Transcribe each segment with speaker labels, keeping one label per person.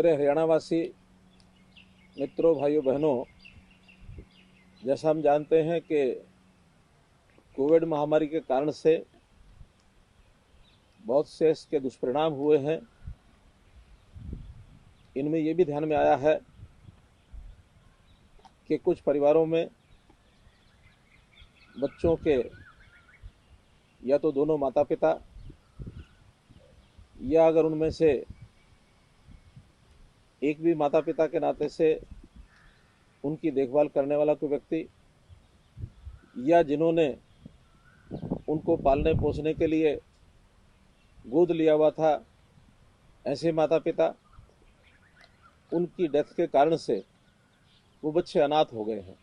Speaker 1: मेरे हरियाणावासी मित्रों, भाइयों, बहनों, जैसा हम जानते हैं कि कोविड महामारी के कारण से बहुत से इसके दुष्परिणाम हुए हैं। इनमें ये भी ध्यान में आया है कि कुछ परिवारों में बच्चों के या तो दोनों माता पिता या अगर उनमें से एक भी माता पिता के नाते से उनकी देखभाल करने वाला कोई व्यक्ति या जिन्होंने उनको पालने पोसने के लिए गोद लिया हुआ था, ऐसे माता पिता, उनकी डेथ के कारण से वो बच्चे अनाथ हो गए हैं।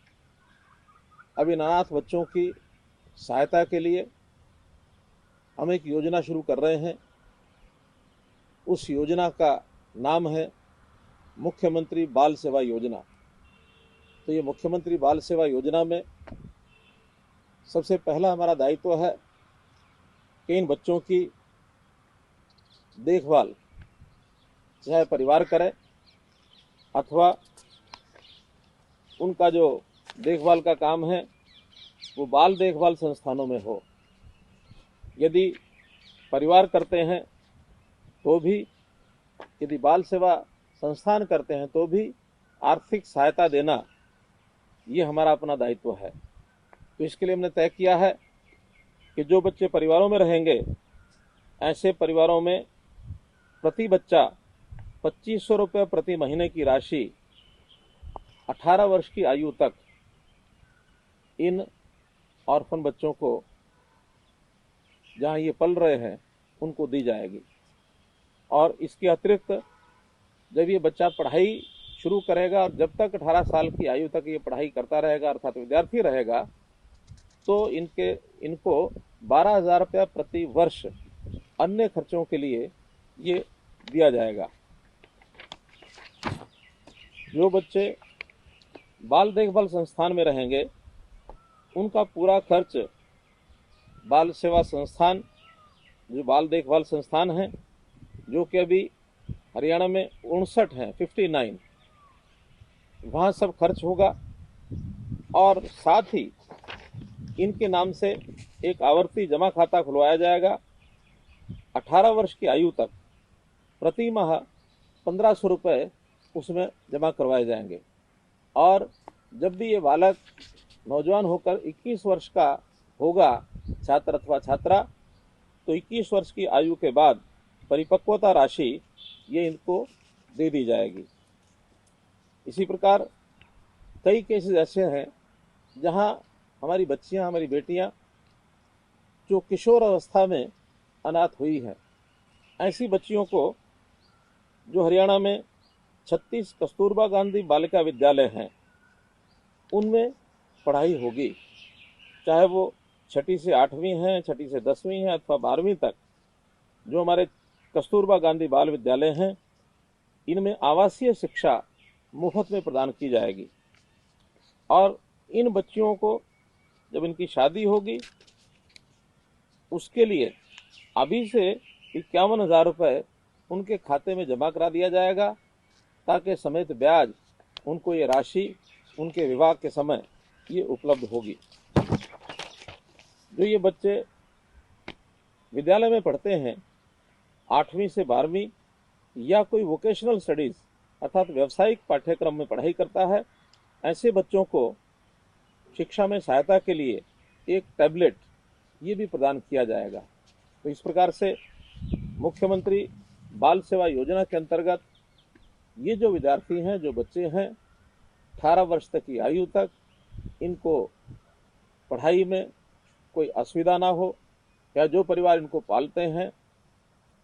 Speaker 1: अब इन अनाथ बच्चों की सहायता के लिए हम एक योजना शुरू कर रहे हैं। उस योजना का नाम है मुख्यमंत्री बाल सेवा योजना। तो ये मुख्यमंत्री बाल सेवा योजना में सबसे पहला हमारा दायित्व है कि इन बच्चों की देखभाल चाहे परिवार करे अथवा उनका जो देखभाल का काम है वो बाल देखभाल संस्थानों में हो। यदि परिवार करते हैं तो भी, यदि बाल सेवा संस्थान करते हैं तो भी आर्थिक सहायता देना ये हमारा अपना दायित्व है। तो इसके लिए हमने तय किया है कि जो बच्चे परिवारों में रहेंगे, ऐसे परिवारों में प्रति बच्चा 2500 रुपये प्रति महीने की राशि 18 वर्ष की आयु तक इन ऑर्फन बच्चों को, जहां ये पल रहे हैं, उनको दी जाएगी। और इसके अतिरिक्त जब ये बच्चा पढ़ाई शुरू करेगा और जब तक 18 साल की आयु तक ये पढ़ाई करता रहेगा अर्थात विद्यार्थी रहेगा, तो इनको 12,000 रुपया प्रति वर्ष अन्य खर्चों के लिए ये दिया जाएगा। जो बच्चे बाल देखभाल संस्थान में रहेंगे उनका पूरा खर्च बाल सेवा संस्थान, जो बाल देखभाल संस्थान हैं, जो कि अभी हरियाणा में 59 हैं, 59, वहाँ सब खर्च होगा। और साथ ही इनके नाम से एक आवर्ती जमा खाता खुलवाया जाएगा। 18 वर्ष की आयु तक प्रति माह 1500 रुपये उसमें जमा करवाए जाएंगे। और जब भी ये बालक नौजवान होकर 21 वर्ष का होगा, छात्र अथवा छात्रा, तो 21 वर्ष की आयु के बाद परिपक्वता राशि ये इनको दे दी जाएगी। इसी प्रकार कई केसेस ऐसे हैं जहां हमारी बच्चियां, हमारी बेटियां जो किशोर अवस्था में अनाथ हुई हैं, ऐसी बच्चियों को जो हरियाणा में 36 कस्तूरबा गांधी बालिका विद्यालय हैं, उनमें पढ़ाई होगी, चाहे वो 6ठी से 8वीं हैं, 6ठी से 10वीं हैं अथवा 12वीं तक। जो हमारे कस्तूरबा गांधी बाल विद्यालय हैं, इनमें आवासीय शिक्षा मुफ्त में प्रदान की जाएगी। और इन बच्चियों को जब इनकी शादी होगी, उसके लिए अभी से 51,000 रुपये उनके खाते में जमा करा दिया जाएगा, ताकि समेत ब्याज उनको ये राशि उनके विवाह के समय ये उपलब्ध होगी। जो ये बच्चे विद्यालय में पढ़ते हैं 8वीं से 12वीं या कोई वोकेशनल स्टडीज अर्थात व्यावसायिक पाठ्यक्रम में पढ़ाई करता है, ऐसे बच्चों को शिक्षा में सहायता के लिए एक टैबलेट ये भी प्रदान किया जाएगा। तो इस प्रकार से मुख्यमंत्री बाल सेवा योजना के अंतर्गत ये जो विद्यार्थी हैं, जो बच्चे हैं 18 वर्ष तक की आयु तक, इनको पढ़ाई में कोई असुविधा ना हो, या जो परिवार इनको पालते हैं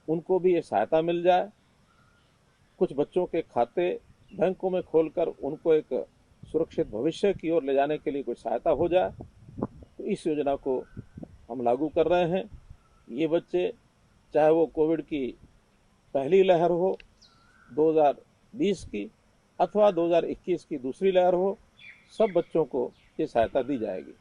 Speaker 1: उनको भी ये सहायता मिल जाए। कुछ बच्चों के खाते बैंकों में खोलकर उनको एक सुरक्षित भविष्य की ओर ले जाने के लिए कोई सहायता हो जाए, तो इस योजना को हम लागू कर रहे हैं। ये बच्चे, चाहे वो कोविड की पहली लहर हो 2020 की अथवा 2021 की दूसरी लहर हो, सब बच्चों को ये सहायता दी जाएगी।